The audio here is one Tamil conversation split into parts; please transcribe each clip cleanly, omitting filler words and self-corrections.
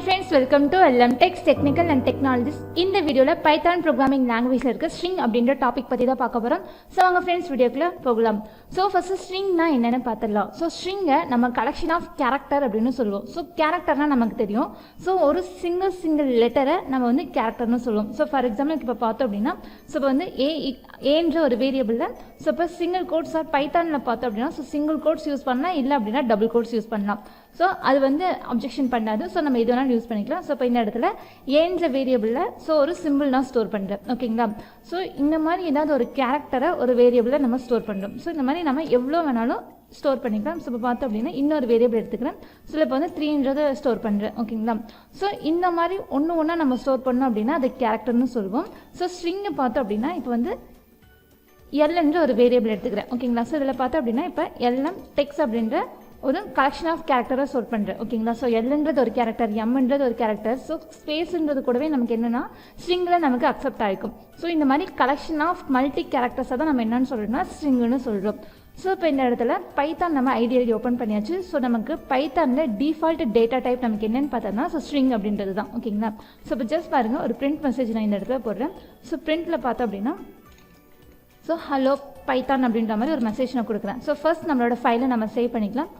Hi friends, welcome to LM Techs Technical and Technologies. இந்த வீடியோல பைத்தான் ப்ரோக்ராமிங் லாங்குவேஜ்ல இருக்க ஸ்ட்ரிங் அப்படிங்கற டாபிக் பத்தி தான் பார்க்க போறோம். சோ வாங்க फ्रेंड्स வீடியோக்குள்ள போகலாம். சோ ஃபர்ஸ்ட் ஸ்ட்ரிங்னா என்னன்னு பார்த்தறலாம். சோ ஸ்ட்ரிங்க நம்ம கலெக்ஷன் ஆஃப் கேரக்டர் அப்படினு சொல்லுவோம். சோ கேரக்டர்னா நமக்கு தெரியும். சோ ஒரு சிங்கிள் லெட்டரை நம்ம வந்து கேரக்டர்னு சொல்லுவோம். சோ ஃபார் எக்ஸாம்பிள் இப்ப பார்த்தோம் அப்படினா சோ இப்ப வந்து ஏன்ற ஒரு வேரியபிள்ல சோ இப்ப சிங்கிள் கோட்ஸ் ஆர் பைத்தான்ல பார்த்தோம் அப்படினா சோ சிங்கிள் கோட்ஸ் யூஸ் பண்ணலாம் இல்ல அப்படினா டபுள் கோட்ஸ் யூஸ் பண்ணலாம். சோ அது வந்து அப்ஜெக்ஷன் பண்ணாது. சோ நம்ம இது வேணாலும் யூஸ் பண்ணிக்கலாம். சோ இப்போ இந்த இடத்துல ஏன்ற வேரியபிள்ல சோ ஒரு சிம்பிள் நான் ஸ்டோர் பண்றேன். ஓகேங்களா? சோ இந்த மாதிரி ஏதாவது ஒரு கேரக்டரை ஒரு வேரியபிள்ல நம்ம ஸ்டோர் பண்றோம். சோ இந்த மாதிரி நம்ம எவ்வளவு வேணாலும் ஸ்டோர் பண்ணிக்கலாம். சோ இப்போ பார்த்தோம் அப்படின்னா இன்னொரு வேரியபிள் எடுத்துக்கிறேன். சோ இப்போ வந்து 3ன்றதை ஸ்டோர் பண்றேன். ஓகேங்களா? சோ இந்த மாதிரி ஒண்ணா நம்ம ஸ்டோர் பண்ணோம் அப்படின்னா அது கேரக்டர்னு சொல்லுவோம். சோ ஸ்ட்ரிங் பார்த்தோம் அப்படின்னா இப்போ வந்து L என்ற ஒரு வேரியபிள் எடுத்துக்கிறேன். ஓகேங்களா? சோ இதில் பார்த்தோம் அப்படின்னா இப்போ LM டெக்ஸ்ட் அப்படின்ற ஒரு கலெக்ஷன் ஆஃப் கேரக்டரை ஸ்டோர் பண்ணுறேன். ஓகேங்களா? ஸோ எல்ன்றது ஒரு கேரக்டர், எம்ன்றது ஒரு கேரக்டர். ஸோ ஸ்பேஸ்ன்றது கூடவே நமக்கு என்னென்னா ஸ்ட்ரிங்கில் நமக்கு அக்செப்ட் ஆகிக்கும். ஸோ இந்த மாதிரி கலெக்ஷன் ஆஃப் மல்டி கேரக்டர்ஸை தான் நம்ம என்னன்னு சொல்கிறோம்னா ஸ்ட்ரிங்குன்னு சொல்கிறோம். ஸோ இப்போ இந்த இடத்துல பைத்தான் நம்ம ஐடியலி ஓப்பன் பண்ணியாச்சு. ஸோ நமக்கு பைத்தானில் டிஃபால்ட் டேட்டா டைப் நமக்கு என்னென்னு பார்த்தோம்னா ஸோ ஸ்ட்ரிங் அப்படின்றது தான். ஓகேங்களா? ஸோ இப்போ ஜஸ்ட் பாருங்கள், ஒரு பிரிண்ட் மெசேஜ் நான் இந்த இடத்துல போடுறேன். ஸோ பிரிண்ட்டில் பார்த்தோம் அப்படின்னா ஸோ ஹலோ பைத்தான் அப்படின்ற மாதிரி ஒரு மெசேஜ் நான் கொடுக்குறேன். ஸோ ஃபர்ஸ்ட் நம்மளோட ஃபைலை நம்ம சேவ் பண்ணிக்கலாம்.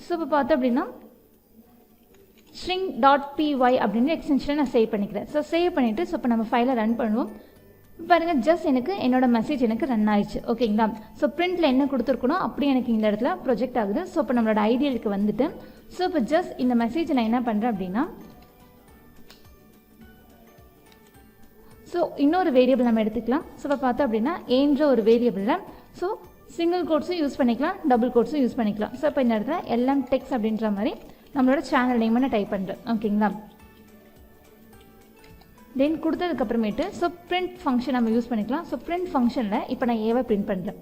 ஸோ இப்போ பார்த்தோம் அப்படின்னா string.py அப்படின்ற எக்ஸ்டென்ஷனை நான் சேவ் பண்ணிக்கிறேன். ஸோ சேவ் பண்ணிவிட்டு ஸோ இப்போ நம்ம ஃபைலை ரன் பண்ணுவோம். பாருங்கள், ஜஸ்ட் எனக்கு என்னோட மெசேஜ் எனக்கு ரன் ஆயிடுச்சு. ஓகேங்களா? ஸோ பிரிண்ட்டில் என்ன கொடுத்துருக்கணும் அப்படி எனக்கு இந்த இடத்துல ப்ரொஜெக்ட் ஆகுது. ஸோ இப்போ நம்மளோட ஐடியலுக்கு வந்துட்டு ஸோ இப்போ ஜஸ்ட் இந்த மெசேஜ் நான் என்ன பண்ணுறேன் அப்படின்னா ஸோ இன்னொரு வேரியபிள் நம்ம எடுத்துக்கலாம். ஸோ இப்போ பார்த்தோம் அப்படின்னா ஏன்ற ஒரு வேரியபிளில் ஸோ சிங்கிள் கோட்ஸும் யூஸ் பண்ணிக்கலாம், டபுள் கோட்ஸும் யூஸ் பண்ணிக்கலாம். ஸோ இப்போ இந்த இடத்துல LM டெக்ஸ்ட் அப்படின்ற மாதிரி நம்மளோட சேனல் நேம் நான் டைப் பண்ணுறேன். ஓகேங்களா? தென் கொடுத்ததுக்கப்புறமேட்டு ஸோ பிரிண்ட் ஃபங்க்ஷன் நம்ம யூஸ் பண்ணிக்கலாம். ஸோ பிரிண்ட் ஃபங்க்ஷனில் இப்போ நான் ஏவை பிரிண்ட் பண்ணுறேன்.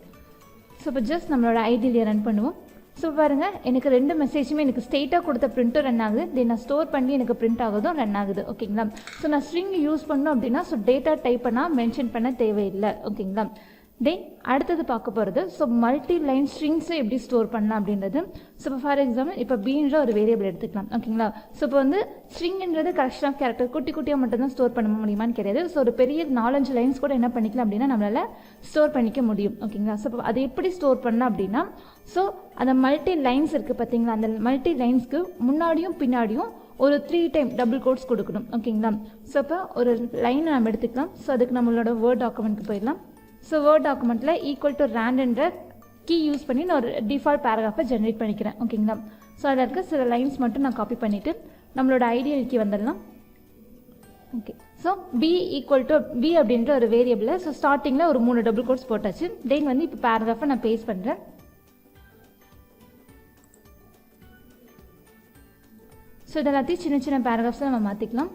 ஸோ இப்போ ஜஸ்ட் நம்மளோட ஐடியிலே ரன் பண்ணுவோம். ஸோ பாருங்கள், எனக்கு ரெண்டு மெசேஜுமே எனக்கு ஸ்டேட்டாக கொடுத்த பிரிண்ட்டும் ரன் ஆகுது, தென் நான் ஸ்டோர் பண்ணி எனக்கு பிரிண்ட் ஆகுதும் ரன் ஆகுது. ஓகேங்களா? ஸோ நான் ஸ்ட்ரிங் யூஸ் பண்ணோம் அப்படின்னா ஸோ டேட்டா டைப் பண்ணால் மென்ஷன் பண்ண தேவையில்லை. ஓகேங்களா? தென் அடுத்தது பார்க்க போகிறது ஸோ மல்டி லைன் ஸ்ட்ரிங்ஸை எப்படி ஸ்டோர் பண்ணலாம் அப்படின்றது. ஸோ இப்போ ஃபார் எக்ஸாம்பிள் இப்போ பீன்ற ஒரு வேரியபிள் எடுத்துக்கலாம். ஓகேங்களா? ஸோ இப்போ வந்து ஸ்ட்ரிங்ன்றது கலெக்ஷன் ஆஃப் கேரக்டர் குட்டியாக மட்டும் தான் ஸ்டோர் பண்ண முடியுமான்னு கிடையாது. ஸோ ஒரு பெரிய 4-5 லைன்ஸ் கூட என்ன பண்ணிக்கலாம் அப்படின்னா நம்மளால் ஸ்டோர் பண்ணிக்க முடியும். ஓகேங்களா? ஸோ இப்போ அதை எப்படி ஸ்டோர் பண்ணலாம் அப்படின்னா ஸோ அந்த மல்டி லைன்ஸ் இருக்குது பார்த்தீங்களா, அந்த மல்டி லைன்ஸ்க்கு முன்னாடியும் பின்னாடியும் ஒரு 3 டைம் டபுள் கோட்ஸ் கொடுக்கணும். ஓகேங்களா? ஸோ இப்போ ஒரு லைனை நம்ம எடுத்துக்கலாம். ஸோ அதுக்கு நம்மளோட வேர்ட் டாக்குமெண்ட்டுக்கு போயிடலாம். ஸோ வேர்ட் டாக்குமெண்ட்டில் ஈக்குவல் டு ரேண்ட்ன்ற கீ யூஸ் பண்ணி நான் ஒரு டிஃபால்ட் பேராகிராஃபை ஜென்ரேட் பண்ணிக்கிறேன். ஓகேங்களா? ஸோ அதில் இருக்க சில லைன்ஸ் மட்டும் நான் காப்பி பண்ணிவிட்டு நம்மளோட ஐடியலுக்கு வந்துடலாம். Okay, so P equal to P அப்படின்ற ஒரு வேரியபிள். ஸோ ஸ்டார்டிங்கில் ஒரு 3 டபுள் கோட்ஸ் போட்டாச்சு. தென் வந்து இப்போ பேராகிராஃபை நான் பேஸ்ட் பண்ணுறேன். ஸோ இதெல்லாத்தையும் சின்ன பேராகிராஃப்ஸை நம்ம மாற்றிக்கலாம்.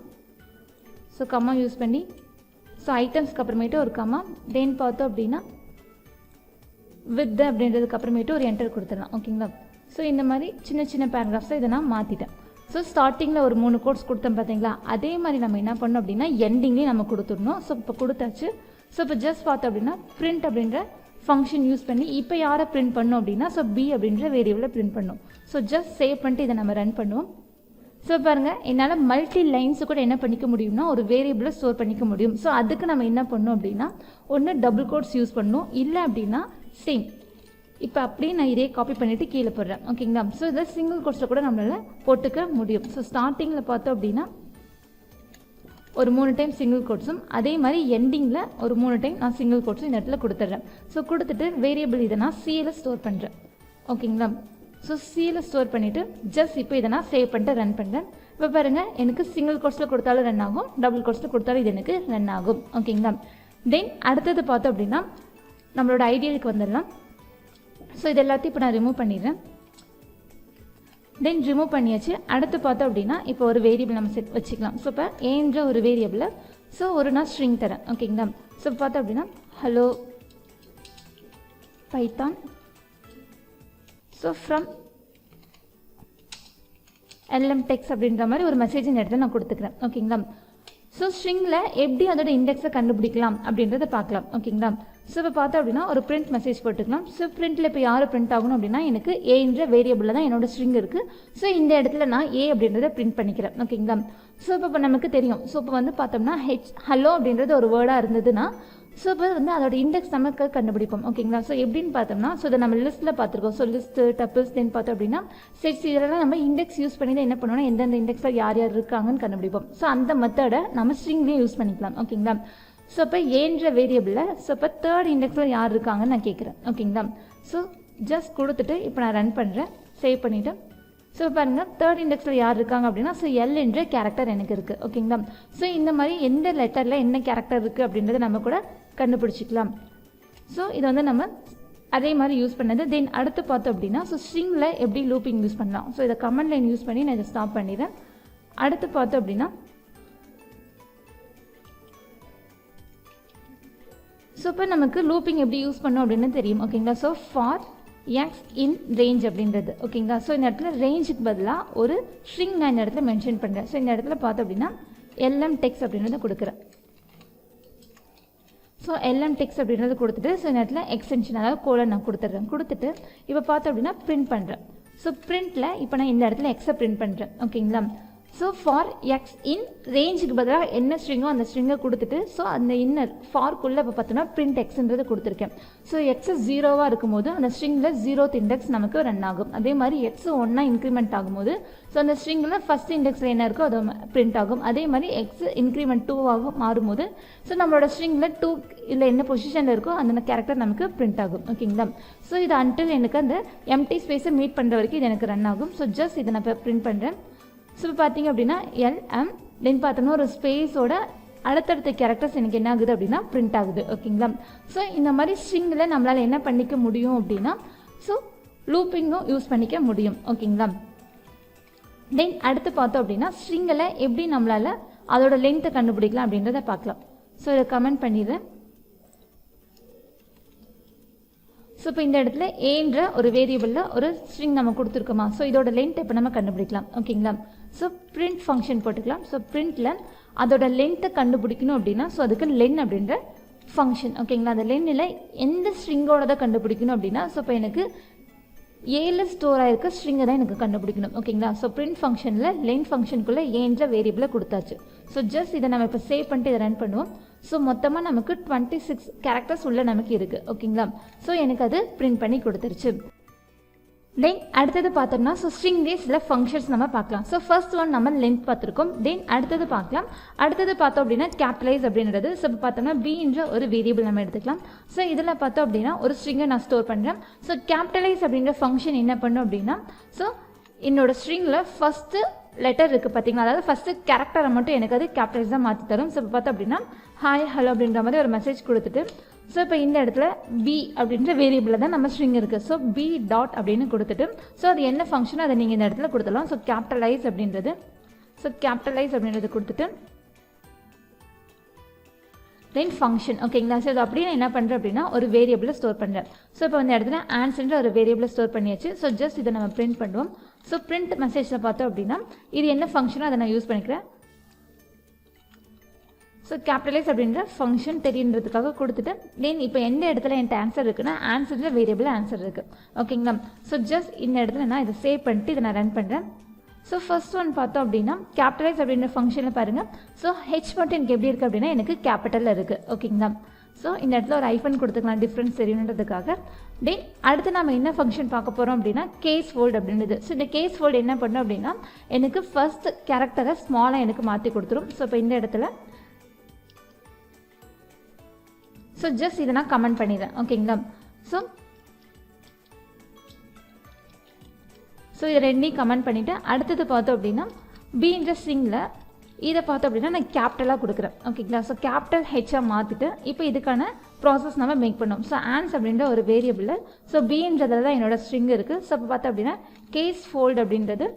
ஸோ கம்மா யூஸ் பண்ணி ஸோ ஐட்டம்ஸ்க்கு அப்புறமேட்டு ஒரு கம்மா, தென் பார்த்தோம் அப்படின்னா வித் அப்படின்றதுக்கு அப்புறமேட்டு ஒரு என்டர் கொடுத்துடலாம். ஓகேங்களா? ஸோ இந்த மாதிரி சின்ன பேராகிராஃப்ஸை இதை நான் மாற்றிட்டேன். ஸோ ஸ்டார்டிங்கில் ஒரு 3 கோட்ஸ் கொடுத்தோம் பார்த்தீங்களா, அதே மாதிரி நம்ம என்ன பண்ணோம் அப்படின்னா எண்டிங்லேயும் நம்ம கொடுத்துடணும். ஸோ இப்போ கொடுத்தாச்சு. ஸோ இப்போ ஜஸ்ட் பார்த்தோம் அப்படின்னா பிரிண்ட் அப்படின்ற ஃபங்க்ஷன் யூஸ் பண்ணி இப்போ யாரை பிரிண்ட் பண்ணோம் அப்படின்னா ஸோ பி அப்படின்ற வேரியபிளை பிரிண்ட் பண்ணோம். ஸோ ஜஸ்ட் சேவ் பண்ணிட்டு இதை நம்ம ரன் பண்ணுவோம். ஸோ பாருங்கள், என்னால் மல்டி லைன்ஸு கூட என்ன பண்ணிக்க முடியும்னா ஒரு வேரியபிளை ஸ்டோர் பண்ணிக்க முடியும். ஸோ அதுக்கு நம்ம என்ன பண்ணோம் அப்படின்னா ஒன்று டபுள் கோட்ஸ் யூஸ் பண்ணணும், இல்லை அப்படின்னா சேம் இப்போ அப்படியே நான் இதே காப்பி பண்ணிவிட்டு கீழே போடுறேன். ஓகேங்களா? ஸோ இதை சிங்கிள் கோட்ஸில் கூட நம்மளால் போட்டுக்க முடியும். ஸோ ஸ்டார்டிங்கில் பார்த்தோம் அப்படின்னா ஒரு 3 டைம் சிங்கிள் கோட்ஸும் அதே மாதிரி எண்டிங்கில் ஒரு 3 டைம் நான் சிங்கிள் கோட்ஸும் இந்த இடத்துல கொடுத்துட்றேன். ஸோ கொடுத்துட்டு வேரியபிள் இதை நான் சியில் ஸ்டோர் பண்ணுறேன். ஓகேங்களா? ஸோ சியில் ஸ்டோர் பண்ணிவிட்டு ஜஸ்ட் இப்போ இதை நான் சேவ் பண்ணிட்டு ரன் பண்ணுறேன். இப்போ பாருங்கள், எனக்கு சிங்கிள் கோட்ஸில் கொடுத்தாலும் ரன் ஆகும், டபுள் கோட்ஸில் கொடுத்தாலும் இது எனக்கு ரன் ஆகும். ஓகேங்களா? தென் அடுத்தது பார்த்தோம் அப்படின்னா நம்மளோட ஐடியலுக்கு வந்துடலாம். ஸோ இது எல்லாத்தையும் இப்போ நான் ரிமூவ் பண்ணிடுறேன். தென் ரிமூவ் பண்ணியாச்சு. அடுத்து பார்த்தோம் அப்படின்னா இப்போ ஒரு வேரியபிள் நம்ம செட் வச்சுக்கலாம். ஸோ இப்போ ஏன்ற ஒரு வேரியபிளை ஸோ ஒரு நான் ஸ்ட்ரிங் தரேன். ஓகேங்களா? ஸோ பார்த்தோம் அப்படின்னா hello Python so from LM text அப்படின்ற மாதிரி ஒரு மெசேஜ் இந்த இடத்துல நான் கொடுத்துக்கிறேன். ஓகேங்களா? ஸோ ஸ்ட்ரிங்கில் எப்படி அதோட இண்டெக்ஸை கண்டுபிடிக்கலாம் அப்படின்றத பார்க்கலாம். ஓகேங்களா? ஸோ இப்போ பார்த்தோம் அப்படின்னா ஒரு பிரிண்ட் மெசேஜ் போட்டுக்கலாம். ஸோ பிரிண்ட்டில் இப்போ யார் பிரிண்ட் ஆகணும் அப்படின்னா எனக்கு ஏன்ற வேரியபிளில் தான் என்னோட ஸ்ட்ரிங் இருக்குது. ஸோ இந்த இடத்துல நான் ஏ அப்படின்றத பிரிண்ட் பண்ணிக்கிறேன். ஓகேங்களா? ஸோ இப்போ நமக்கு தெரியும். ஸோ இப்போ வந்து பார்த்தோம்னா ஹலோ அப்படின்றது ஒரு வேர்டாக இருந்ததுன்னா ஸோ இப்போ வந்து அதோட இண்டெக்ஸ் நமக்கு கண்டுபிடிப்போம். ஓகேங்களா? ஸோ எப்படின்னு பார்த்தோம்னா ஸோ இதை நம்ம லிஸ்ட்டில் பார்த்துருக்கோம். ஸோ லிஸ்ட்டு டப்பிள்ஸ் தென் பார்த்தோம் அப்படின்னா செட்ஸ் இதெல்லாம் நம்ம இண்டெக்ஸ் யூஸ் பண்ணி தான் என்ன பண்ணுவோம்னா எந்தெந்த இண்டெக்ஸில் யார் யார் இருக்காங்கன்னு கண்டுபிடிப்போம். ஸோ அந்த மெத்தடை நம்ம ஸ்ட்ரிங்லேயே யூஸ் பண்ணிக்கலாம். ஓகேங்களா? ஸோ இப்போ ஏன்ற வேரியபிளில் ஸோ இப்போ தேர்ட் இண்டெக்ஸில் யார் இருக்காங்கன்னு நான் கேட்குறேன். ஓகேங்களா? ஸோ ஜஸ்ட் கொடுத்துட்டு இப்போ நான் ரன் பண்ணுறேன். சேவ் பண்ணிவிட்டு ஸோ பாருங்கள் தேர்ட் இண்டெக்ஸில் யார் இருக்காங்க அப்படின்னா ஸோ எல் என்ற கேரக்டர் எனக்கு இருக்குது. ஓகேங்களா? ஸோ இந்த மாதிரி எந்த லெட்டரில் என்ன கேரக்டர் இருக்குது அப்படின்றத நம்ம கூட கண்டுபிடிச்சிக்கலாம். ஸோ இதை வந்து நம்ம அதே மாதிரி யூஸ் பண்ணது. தென் அடுத்து பார்த்தோம் அப்படின்னா ஸோ ஸ்ட்ரிங்கில் எப்படி லூப்பிங் யூஸ் பண்ணலாம். ஸோ இதை கமெண்ட் லைன் யூஸ் பண்ணி நான் இதை ஸ்டாப் பண்ணிடுறேன். அடுத்து பார்த்தோம் அப்படின்னா ஸோ இப்போ நமக்கு லூப்பிங் எப்படி யூஸ் பண்ணோம் அப்படின்னு தெரியும். ஓகேங்களா? So for X in range அப்படின்றது. ஓகேங்களா? ஸோ இந்த இடத்துல ரேஞ்சுக்கு பதிலாக ஒரு ஸ்ட்ரிங் நான் இந்த இடத்துல மென்ஷன் பண்ணுறேன். ஸோ இந்த இடத்துல பார்த்தோம் அப்படின்னா எல்எம் டெக்ஸ்ட் அப்படின்றத கொடுக்குறேன். ஸோ எல்எம் டெக்ஸ்ட் அப்படின்றது கொடுத்துட்டு ஸோ இந்த இடத்துல எக்ஸ்டென்ஷன் அதாவது கோலன் நான் கொடுத்துட்றேன். கொடுத்துட்டு இப்போ பார்த்தோம் அப்படின்னா பிரிண்ட் பண்ணுறேன். ஸோ பிரிண்ட்டில் இப்போ நான் இந்த இடத்துல எக்ஸை பிரிண்ட் பண்ணுறேன். ஓகேங்களா? ஸோ ஃபார் எக்ஸ் இன் ரேஞ்சுக்கு பதிலாக என்ன ஸ்ட்ரிங்கோ அந்த ஸ்ட்ரிங்கை கொடுத்துட்டு ஸோ அந்த இன்னர் ஃபார்க்குள்ளே இப்போ பார்த்தோம்னா பிரிண்ட் எக்ஸ்ன்றது கொடுத்துருக்கேன். ஸோ எக்ஸ் 0வாக இருக்கும்போது அந்த ஸ்ட்ரிங்கில் 0th இண்டெக்ஸ் நமக்கு ரன் ஆகும். அதே மாதிரி எக்ஸ் 1 இன்க்ரிமெண்ட் ஆகும்போது ஸோ அந்த ஸ்ட்ரிங்கில் ஃபஸ்ட் இண்டெக்ஸில் என்ன இருக்கோ அது பிரிண்ட் ஆகும். அதே மாதிரி எக்ஸ் இன்க்ரிமெண்ட் 2ஆக மாறும்போது ஸோ நம்மளோட ஸ்ட்ரிங்கில் 2 இல்லை என்ன பொசிஷனில் இருக்கோ அந்த கேரக்டர் நமக்கு பிரிண்ட் ஆகும். ஓகேங்களா? ஸோ இது அன்டில் எனக்கு அந்த எம்டி ஸ்பேஸை மீட் பண்ணுற வரைக்கும் இது எனக்கு ரன் ஆகும். ஸோ ஜஸ்ட் இதை நான் இப்போ பிரிண்ட் பண்ணுறேன். ஸோ இப்போ பார்த்தீங்க அப்படின்னா எல்எம் தென் பார்த்தோம்னா ஒரு ஸ்பேஸோட அடுத்தடுத்த கேரக்டர்ஸ் எனக்கு என்ன ஆகுது அப்படின்னா பிரிண்ட் ஆகுது. ஓகேங்களா? ஸோ இந்த மாதிரி ஸ்ட்ரிங்கில் நம்மளால் என்ன பண்ணிக்க முடியும் அப்படின்னா ஸோ லூப்பிங்கும் யூஸ் பண்ணிக்க முடியும். ஓகேங்களா? தென் அடுத்து பார்த்தோம் அப்படின்னா ஸ்ட்ரிங்கில் எப்படி நம்மளால் அதோட லென்த்தை கண்டுபிடிக்கலாம் அப்படின்றத பார்க்கலாம். ஸோ இதை கமெண்ட் பண்ணிடுறேன். ஸோ இப்போ இந்த இடத்துல ஏன்ற ஒரு வேரியபிளில் ஒரு ஸ்ட்ரிங் நம்ம கொடுத்துருக்கோமா. ஸோ இதோட லென்த் இப்போ நம்ம கண்டுபிடிக்கலாம். ஓகேங்களா? ஸோ பிரிண்ட் ஃபங்க்ஷன் போட்டுக்கலாம். ஸோ பிரிண்ட்டில் அதோட லென்த்தை கண்டுபிடிக்கணும் அப்படின்னா ஸோ அதுக்கு லென் அப்படின்ற ஃபங்க்ஷன். ஓகேங்களா? அந்த லென்னில் எந்த ஸ்ட்ரிங்கோட தான் கண்டுபிடிக்கணும் அப்படின்னா ஸோ இப்போ எனக்கு ஏல ஸ்டோர் ஆகிருக்க ஸ்ட்ரிங்கை தான் எனக்கு கண்டுபிடிக்கணும். ஓகேங்களா? ஸோ பிரிண்ட் ஃபங்க்ஷனில் லென் ஃபங்க்ஷனுக்குள்ளே ஏன்ற வேரியபிளை கொடுத்தாச்சு. ஸோ ஜஸ்ட் இதை நம்ம இப்போ சேவ் பண்ணிட்டு இதை ரன் பண்ணுவோம். ஸோ மொத்தமாக நமக்கு 26 கேரக்டர்ஸ் உள்ள நமக்கு இருக்குது. ஓகேங்களா? ஸோ எனக்கு அது பிரிண்ட் பண்ணி கொடுத்துருச்சு. தென் அடுத்தது பார்த்தோம்னா ஸோ ஸ்ட்ரிங்லேயே சில ஃபங்க்ஷன்ஸ் நம்ம பார்க்கலாம். ஸோ ஃபர்ஸ்ட் ஒன் நம்ம லென்த் பார்த்துருக்கோம். தென் அடுத்தது பார்க்கலாம். அடுத்தது பார்த்தோம் அப்படின்னா கேபிட்டலைஸ் அப்படின்றது. ஸோ இப்போ பார்த்தோம்னா பின்ற ஒரு வேரியபிள் நம்ம எடுத்துக்கலாம். ஸோ இதில் பார்த்தோம் அப்படின்னா ஒரு ஸ்ட்ரிங்கை நான் ஸ்டோர் பண்ணுறேன். ஸோ கேபிட்டலைஸ் அப்படின்ற ஃபங்க்ஷன் என்ன பண்ணும் அப்படின்னா ஸோ என்னோட ஸ்ட்ரிங்கில் ஃபஸ்ட்டு லெட்டர் இருக்குது பார்த்தீங்களா, அதாவது ஃபஸ்ட்டு கேரக்டரை மட்டும் எனக்கு அது கேபிட்டலைஸ் தான் மாற்றி தரும். ஸோ இப்போ பார்த்தோம் அப்படின்னா ஹாய் ஹலோ அப்படின்ற மாதிரி ஒரு மெசேஜ் கொடுத்துட்டு ஸோ இப்போ இந்த இடத்துல பி அப்படின்ற வேரியபிளில் தான் நம்ம ஸ்ட்ரிங் இருக்குது. ஸோ பி டாட் அப்படின்னு கொடுத்துட்டு ஸோ அது என்ன ஃபங்க்ஷனோ அதை நீங்கள் இந்த இடத்துல கொடுத்துடலாம். ஸோ கேபிட்டலைஸ் அப்படின்றது கொடுத்துட்டு தென் ஃபங்க்ஷன். ஓகேங்களா? ஸோ அது அப்படியே நான் என்ன பண்ணுறேன் அப்படின்னா ஒரு வேரியபிளை ஸ்டோர் பண்ணுறேன். ஸோ இப்போ இந்த இடத்துல ஆன்சர்ன்ற ஒரு வேரியபிளை ஸ்டோர் பண்ணியாச்சு. ஸோ ஜஸ்ட் இதை நம்ம பிரிண்ட் பண்ணுவோம். ஸோ பிரிண்ட் மெசேஜில் பார்த்தோம் அப்படின்னா இது என்ன ஃபங்க்ஷனோ அதை நான் யூஸ் பண்ணிக்கிறேன். ஸோ கேபிட்டலைஸ் அப்படின்ற ஃபங்க்ஷன் தெரியுன்றதுக்காக கொடுத்துட்டு தென் இப்போ எந்த இடத்துல என்கிட்ட ஆன்சர் இருக்குன்னா ஆன்சரில் வேரியபிள் ஆன்சர் இருக்குது. ஓகேங்களா? ஸோ ஜஸ்ட் இந்த இடத்துல நான் இதை சேவ் பண்ணிட்டு இதை நான் ரன் பண்ணுறேன். ஸோ ஃபர்ஸ்ட் ஒன் பார்த்தோம் அப்படின்னா கேபிட்டலைஸ் அப்படின்ற ஃபங்க்ஷனில் பாருங்கள். ஸோ ஹெச் மட்டும் எனக்கு எப்படி இருக்குது அப்படின்னா எனக்கு கேபிட்டலில் இருக்குது. ஓகேங்களா? ஸோ இந்த இடத்துல ஒரு ஐஃபன் கொடுத்துக்கலாம் டிஃப்ரென்ஸ் தெரியுன்றதுக்காக. தென் அடுத்து நம்ம என்ன ஃபங்க்ஷன் பார்க்க போகிறோம் அப்படின்னா கேஸ் ஃபோல்டு அப்படின்றது. ஸோ இந்த கேஸ் ஃபோல்டு என்ன பண்ணோம் அப்படின்னா எனக்கு ஃபர்ஸ்ட் கேரக்டரை ஸ்மாலாக எனக்கு மாற்றி கொடுத்துரும். ஸோ இப்போ இந்த இடத்துல ஸோ ஜஸ்ட் இதை நான் கமெண்ட் பண்ணிடுறேன். ஓகேங்களா? ஸோ இதை ரெண்டையும் கமெண்ட் பண்ணிவிட்டு அடுத்தது பார்த்தோம் அப்படின்னா பின்ற ஸ்ட்ரிங்கில் இதை பார்த்தோம் அப்படின்னா நான் கேபிட்டலாக கொடுக்குறேன். ஓகேங்களா? ஸோ கேபிட்டல் ஹெச்சாக மாற்றிட்டு இப்போ இதுக்கான ப்ராசஸ் நம்ம மேக் பண்ணோம். ஸோ ஆன்ஸ் அப்படின்ற ஒரு வேரியபிளில் ஸோ பின்றதில் தான் என்னோட ஸ்ட்ரிங் இருக்குது. ஸோ இப்போ பார்த்தோம் அப்படின்னா கேஸ் ஃபோல்டு அப்படின்றது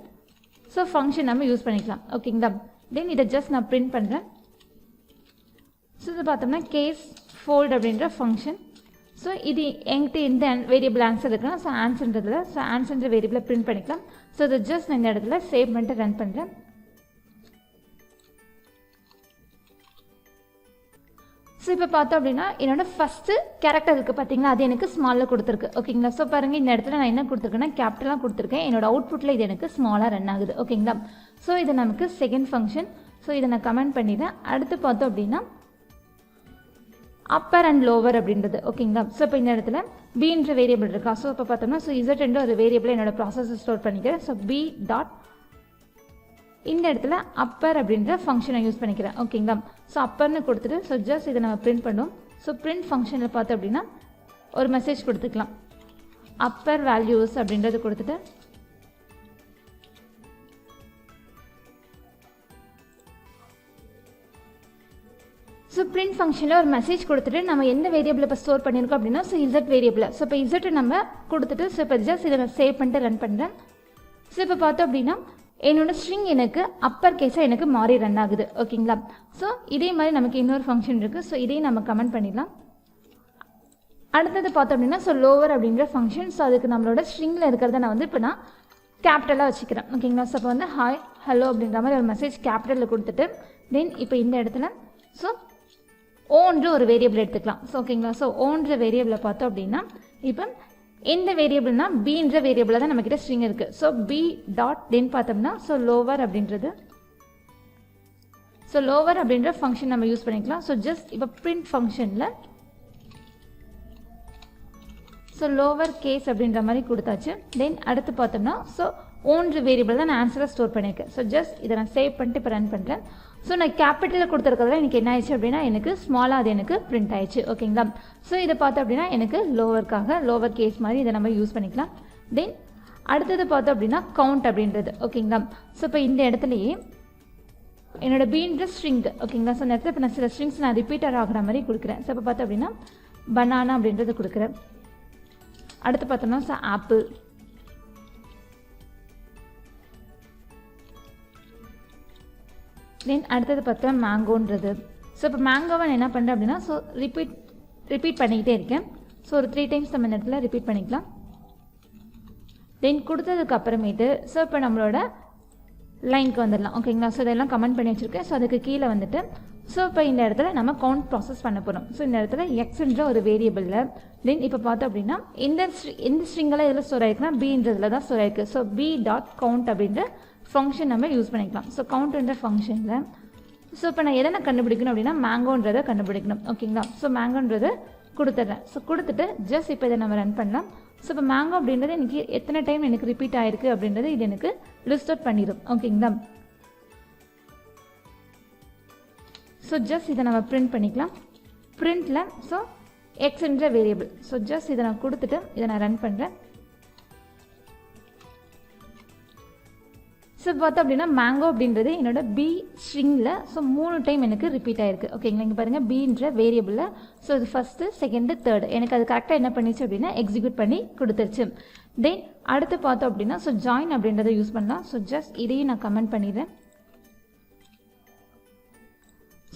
ஸோ ஃபங்க்ஷன் நம்ம யூஸ் பண்ணிக்கலாம். ஓகேங்களா? தென் இதை ஜஸ்ட் நான் பிரிண்ட் பண்ணுறேன். ஸோ இது பார்த்தோம்னா கேஸ் ஃபோல்டு அப்படின்ற ஃபங்க்ஷன். ஸோ இது என்கிட்ட இந்த வேரியபிள் ஆன்சர் இருக்குன்னா ஸோ ஆன்சர்ன்றதில் ஸோ ஆன்சர்ன்ற வேரியபிளை பிரிண்ட் பண்ணிக்கலாம். ஸோ இதை ஜஸ்ட் நான் இந்த இடத்துல சேவ் பண்ணிட்டு ரன் பண்ணுறேன். ஸோ இப்போ பார்த்தோம் அப்படின்னா என்னோட ஃபஸ்ட்டு கேரக்டர் இருக்குது பார்த்தீங்களா, அது எனக்கு ஸ்மாலில் கொடுத்துருக்கு. ஓகேங்களா. ஸோ பாருங்கள் இந்த இடத்துல நான் என்ன கொடுத்துருக்கேன்னா கேபிட்டலாக கொடுத்துருக்கேன். என்னோட அவுட்புட்டில் இது எனக்கு ஸ்மாலாக ரன் ஆகுது. ஓகேங்களா. ஸோ இது நமக்கு செகண்ட் ஃபங்க்ஷன். ஸோ இதை நான் கமெண்ட் பண்ணிடுறேன். அடுத்து பார்த்தோம் அப்படின்னா அப்பர் அண்ட் லோவர் அப்படின்றது. ஓகேங்களா. ஸோ இப்போ இந்த இடத்துல பீன்ற வேரியபிள் இருக்கா. ஸோ இப்போ பார்த்தோம்னா ஸோ இசட் என்ற ஒரு வேரியபிளை என்னோட ப்ராசஸை ஸ்டோர் பண்ணிக்கிறேன். ஸோ பி டாட் இந்த இடத்துல அப்பர் அப்படின்ற ஃபங்க்ஷனை யூஸ் பண்ணிக்கிறேன். ஓகேங்களா. ஸோ அப்பர்னு கொடுத்துட்டு ஸோ ஜஸ்ட் இதை நம்ம பிரிண்ட் பண்ணுவோம். ஸோ பிரிண்ட் ஃபங்க்ஷனில் பார்த்தோம் அப்படின்னா ஒரு மெசேஜ் கொடுத்துக்கலாம். அப்பர் வேல்யூஸ் அப்படின்றது கொடுத்துட்டு ஸோ பிரிண்ட் ஃபங்க்ஷனில் ஒரு மெசேஜ் கொடுத்துட்டு நம்ம எந்த வேரியபிளை இப்போ ஸ்டோர் பண்ணியிருக்கோம் அப்படின்னா ஸோ இசட் வேரியபிளை. ஸோ இப்போ இசட்டை நம்ம கொடுத்துட்டு ஸோ இப்போ ஜஸ்ட் இதை நான் சேவ் பண்ணிட்டு ரன் பண்ணுறேன். ஸோ இப்போ பார்த்தோம் அப்படின்னா என்னோட ஸ்ட்ரிங் எனக்கு அப்பர் கேஸாக எனக்கு மாறி ரன் ஆகுது. ஓகேங்களா. ஸோ இதே மாதிரி நமக்கு இன்னொரு ஃபங்க்ஷன் இருக்குது. ஸோ இதையும் நம்ம கமெண்ட் பண்ணிடலாம். அடுத்தது பார்த்தோம் அப்படின்னா ஸோ லோவர் அப்படின்ற ஃபங்க்ஷன். ஸோ அதுக்கு நம்மளோட ஸ்ட்ரிங்கில் இருக்கிறத நான் வந்து இப்போ நான் கேபிட்டலாக வச்சுக்கிறேன். ஓகேங்களா. ஸோ இப்போ வந்து ஹாய் ஹலோ அப்படின்ற மாதிரி ஒரு மெசேஜ் கேபிட்டலில் கொடுத்துட்டு தென் இப்போ இந்த இடத்துல ஸோ ஓன்ற ஒரு வேரியபிள் எடுத்துக்கலாம். ஸோ ஓகேங்களா. ஸோ ஓன்ற வேரியபிளை பார்த்தோம் அப்படின்னா இப்போ எந்த வேரியபிள்னா பீன்ற வேரியபிளில் தான் நம்மக்கிட்ட ஸ்ட்ரிங் இருக்குது. ஸோ பி டாட் தென் பார்த்தோம்னா ஸோ லோவர் அப்படின்றது ஸோ லோவர் அப்படின்ற ஃபங்க்ஷன் நம்ம யூஸ் பண்ணிக்கலாம். ஸோ ஜஸ்ட் இப்போ பிரிண்ட் ஃபங்க்ஷனில் ஸோ லோவர் கேஸ் அப்படின்ற மாதிரி கொடுத்தாச்சு. தென் அடுத்து பார்த்தோம்னா ஸோ ஓன்ற வேரியபிள் தான் நான் ஆன்சரை ஸ்டோர் பண்ணியிருக்கேன். ஸோ ஜஸ்ட் இதை நான் சேவ் பண்ணிட்டு இப்போ ரன் பண்ணுறேன். ஸோ நான் கேபிட்டலில் கொடுத்துருக்கிறதுல எனக்கு என்ன ஆயிடுச்சு அப்படின்னா எனக்கு ஸ்மாலாக அது எனக்கு பிரிண்ட் ஆயிடுச்சு. ஓகேங்களா. ஸோ இதை பார்த்தோம் அப்படின்னா எனக்கு லோவருக்காக லோவர் கேஸ் மாதிரி இதை நம்ம யூஸ் பண்ணிக்கலாம். தென் அடுத்தது பார்த்தோம் அப்படின்னா கவுண்ட் அப்படின்றது. ஓகேங்களா. ஸோ இப்போ இந்த இடத்துலையே என்னோட பீன்ற ஸ்ட்ரிங். ஓகேங்களா. ஸோ இந்த இடத்துல இப்போ நான் சில ஸ்ட்ரிங்ஸ் நான் ரிப்பீட்டர் ஆகிற மாதிரி கொடுக்குறேன். ஸோ இப்போ பார்த்தோம் அப்படின்னா பனானா அப்படின்றது கொடுக்குறேன். அடுத்து பார்த்தோம்னா ஸோ ஆப்பிள். தென் அடுத்தது பார்த்தா மேங்கோன்றது. ஸோ இப்போ மேங்கோவை என்ன பண்ணுறேன் அப்படின்னா ஸோ ரிப்பீட் பண்ணிக்கிட்டே இருக்கேன். ஸோ ஒரு 3 டைம்ஸ் நம்ம இந்த இடத்துல ரிப்பீட் பண்ணிக்கலாம். தென் கொடுத்ததுக்கு அப்புறமேட்டு ஸோ இப்போ நம்மளோட லைனுக்கு வந்துடலாம். ஓகேங்களா. ஸோ இதெல்லாம் கமெண்ட் பண்ணி வச்சுருக்கேன். ஸோ அதுக்கு கீழே வந்துட்டு ஸோ இப்போ இந்த இடத்துல நம்ம கவுண்ட் ப்ராசஸ் பண்ண போகிறோம். ஸோ இந்த இடத்துல எக்ஸ்ன்ற ஒரு வேரியபிளில் தென் இப்போ பார்த்தோம் அப்படின்னா எந்த ஸ்ட்ரிங்கெல்லாம் இதில் ஸ்டோர் ஆயிருக்குன்னா பீன்றதுல தான் ஸ்டோர் ஆயிருக்கு. ஸோ பி டாட் கவுண்ட் அப்படின்ற ஃபங்க்ஷன் நம்ம யூஸ் பண்ணிக்கலாம். ஸோ கவுண்ட்ன்ற ஃபங்க்ஷனில் ஸோ இப்போ நான் எதை கண்டுபிடிக்கணும் அப்படின்னா மேங்கோன்றதை கண்டுபிடிக்கணும். ஓகேங்களா. ஸோ மேங்கோன்றதை கொடுத்துட்றேன். ஸோ கொடுத்துட்டு ஜஸ்ட் இப்போ இதை நம்ம ரன் பண்ணலாம். ஸோ இப்போ மேங்கோ அப்படின்றது எனக்கு எத்தனை டைம் எனக்கு ரிப்பீட் ஆயிருக்கு அப்படின்றது இது எனக்கு லிஸ்ட் அவுட் பண்ணிடும். ஓகேங்களா. ஸோ ஜஸ்ட் இதை நம்ம பிரிண்ட் பண்ணிக்கலாம். பிரிண்டில் ஸோ எக்ஸ்ன்ற வேரியபிள். ஸோ ஜஸ்ட் இதை நான் கொடுத்துட்டு இதை நான் ரன் பண்ணுறேன். ஸோ பார்த்தோம் அப்படின்னா மேங்கோ அப்படின்றது என்னோட பி ஸ்ட்ரிங்கில் ஸோ 3 டைம் எனக்கு ரிப்பீட் ஆயிருக்கு. ஓகேங்களா. இங்கே பாருங்கள் பீன்ற வேரியபிளில் ஸோ இது ஃபஸ்ட்டு செகண்டு தேர்டு எனக்கு அது கரெக்டாக என்ன பண்ணிச்சு அப்படின்னா எக்ஸிக்யூட் பண்ணி கொடுத்துருச்சு. தென் அடுத்து பார்த்தோம் அப்படின்னா ஸோ ஜாயின் அப்படின்றத யூஸ் பண்ணலாம். ஸோ ஜஸ்ட் இதையும் நான் கமெண்ட் பண்ணிடுறேன்.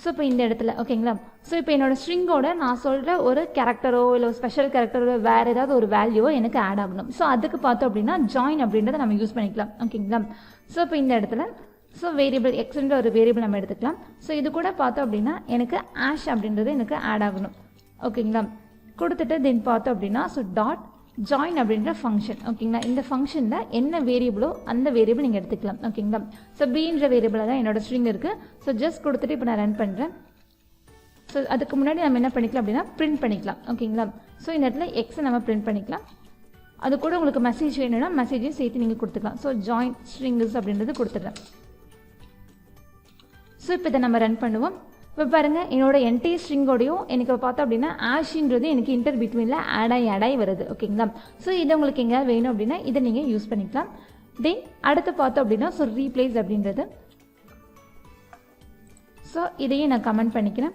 ஸோ இப்போ இந்த இடத்துல ஓகேங்களா. ஸோ இப்போ என்னோடய ஸ்ட்ரிங்கோட நான் சொல்கிற ஒரு கேரக்டரோ இல்லை ஒரு ஸ்பெஷல் கேரக்டரோ வேறு ஏதாவது ஒரு வேல்யூவோ எனக்கு ஆட் ஆகணும். ஸோ அதுக்கு பார்த்தோம் அப்படின்னா ஜாயின் அப்படின்றத நம்ம யூஸ் பண்ணிக்கலாம். ஓகேங்களா. ஸோ இப்போ இந்த இடத்துல ஸோ வேரியபிள் எக்ஸ்ன்ற ஒரு வேரியபிள் நம்ம எடுத்துக்கலாம். ஸோ இது கூட பார்த்தோம் அப்படின்னா எனக்கு ஆஷ் அப்படின்றது எனக்கு ஆட் ஆகணும். ஓகேங்களா. கொடுத்துட்டு தென் பார்த்தோம் அப்படின்னா ஸோ டாட் ஜாயின் அப்படின்ற ஃபங்க்ஷன். ஓகேங்களா. இந்த ஃபங்க்ஷனில் என்ன வேரியபிளோ அந்த வேரியபிள் நீங்கள் எடுத்துக்கலாம். ஓகேங்களா. ஸோ பீன்ற வேரியபிளாக தான் என்னோட ஸ்ட்ரிங் இருக்குது. ஸோ ஜஸ்ட் கொடுத்துட்டு இப்போ நான் ரன் பண்ணுறேன். ஸோ அதுக்கு முன்னாடி நம்ம என்ன பண்ணிக்கலாம் அப்படின்னா பிரிண்ட் பண்ணிக்கலாம். ஓகேங்களா. ஸோ இந்த இடத்துல எக்ஸை நம்ம பிரிண்ட் பண்ணிக்கலாம். அது கூட உங்களுக்கு மெசேஜ் வேணும்னா மெசேஜையும் சேர்த்து நீங்கள் கொடுத்துக்கலாம். ஸோ ஜாயின் ஸ்ட்ரிங்ஸ் அப்படின்றது கொடுத்துட்றேன். ஸோ இப்போ இதை நம்ம ரன் பண்ணுவோம். இப்போ பாருங்கள் என்னோட என்டையர் ஸ்ட்ரிங்கோடையும் எனக்கு பார்த்தோம் அப்படின்னா ஆஷின்றது எனக்கு இன்டர் பிட்வீனில் ஆட் ஆகி வருது. ஓகேங்களா. ஸோ இதை உங்களுக்கு எங்கேயாவது வேணும் அப்படின்னா இதை நீங்கள் யூஸ் பண்ணிக்கலாம். தென் அடுத்து பார்த்தோம் அப்படின்னா ஸோ ரீப்ளேஸ் அப்படின்றது. ஸோ இதையும் நான் கமெண்ட் பண்ணிக்கிறேன்.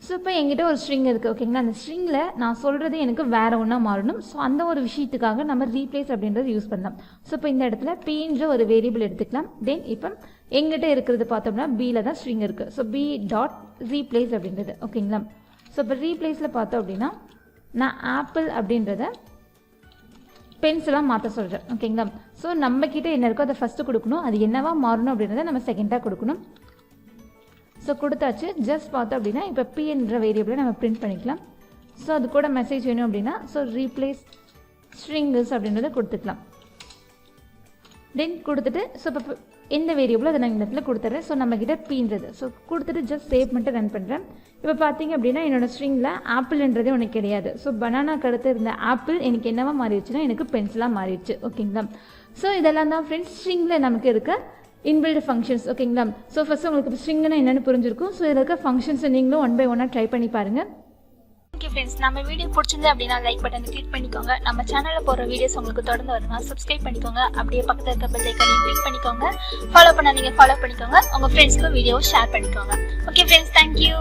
ஸோ இப்போ என்கிட்ட ஒரு ஸ்ட்ரிங் இருக்குது. ஓகேங்களா. அந்த ஸ்ட்ரிங்கில் நான் சொல்கிறது எனக்கு வேறு ஒன்றா மாறணும். ஸோ அந்த ஒரு விஷயத்துக்காக நம்ம ரீப்ளேஸ் அப்படின்றது யூஸ் பண்ணலாம். ஸோ இப்போ இந்த இடத்துல பீன்ற ஒரு வேரியபிள் எடுத்துக்கலாம். தென் இப்போ எங்கிட்ட இருக்கிறது பார்த்தோம்னா பியில் தான் ஸ்ட்ரிங் இருக்குது. ஸோ பி டாட் ரீப்ளேஸ் அப்படின்றது. ஓகேங்களா. ஸோ இப்போ ரீப்ளேஸில் பார்த்தோம் அப்படின்னா நான் ஆப்பிள் அப்படின்றத பென்சிலாக மாற்ற சொல்கிறேன். ஓகேங்களா? ஸோ நம்மக்கிட்ட என்ன இருக்கோ அதை ஃபஸ்ட்டு கொடுக்கணும். அது என்னவா மாறணும் அப்படின்றத நம்ம செகண்டாக கொடுக்கணும். ஸோ கொடுத்தாச்சு. ஜஸ்ட் பார்த்தோம் அப்படின்னா இப்போ p என்ற வேரியபிளை நம்ம பிரிண்ட் பண்ணிக்கலாம். ஸோ அது கூட மெசேஜ் வேணும் அப்படின்னா ஸோ ரீப்ளேஸ் ஸ்ட்ரிங்கஸ் அப்படின்றத கொடுத்துக்கலாம். தென் கொடுத்துட்டு ஸோ இப்போ எந்த வேரியபிளோ அதை நான் இந்த இடத்துல கொடுத்துட்றேன். ஸோ நம்மக்கிட்ட பீன்றது. ஸோ கொடுத்துட்டு ஜஸ்ட் சேவ் மட்டும் ரன் பண்ணுறேன். இப்போ பார்த்தீங்க அப்படின்னா என்னோடய ஸ்ட்ரிங்கில் ஆப்பிள்ன்றதே உனக்கு கிடையாது. ஸோ பனானாக்கு அடுத்து இருந்த ஆப்பிள் எனக்கு என்னவா மாறிடுச்சுன்னா எனக்கு பென்சிலாக மாறிடுச்சு. ஓகேங்களா? ஸோ இதெல்லாம் தான் ஃப்ரெண்ட்ஸ் ஸ்ட்ரிங்கில் நமக்கு இருக்க இன்பில்ட் ஃபங்க்ஷன்ஸ். ஓகேங்களா? ஸோ ஃபஸ்ட்டு உங்களுக்கு ஸ்ட்ரிங்னா என்னென்னு புரிஞ்சிருக்கும். ஸோ இதில் இருக்க ஃபங்க்ஷன்ஸை நீங்களும் 1 by 1 ட்ரை பண்ணி பாருங்கள். ஓகே ஃப்ரெண்ட்ஸ், நம்ம வீடியோ பிடிச்சிருந்து அப்படின்னா லைக் பட்டனை கிளிக் பண்ணிக்கோங்க. நம்ம சேனலில் போகிற வீடியோஸ் உங்களுக்கு தொடர்ந்து வருதுன்னா சப்ஸ்கிரைப் பண்ணிக்கோங்க. அப்படியே பக்கத்தில் இருக்க பெல் ஐக்கானையும் கிளிக் பண்ணிக்கோங்க. ஃபாலோ பண்ணாதீங்க, ஃபாலோ பண்ணிக்கோங்க. உங்கள் ஃப்ரெண்ட்ஸ்க்கு வீடியோவை ஷேர் பண்ணிக்கோங்க. Okay friends, thank you.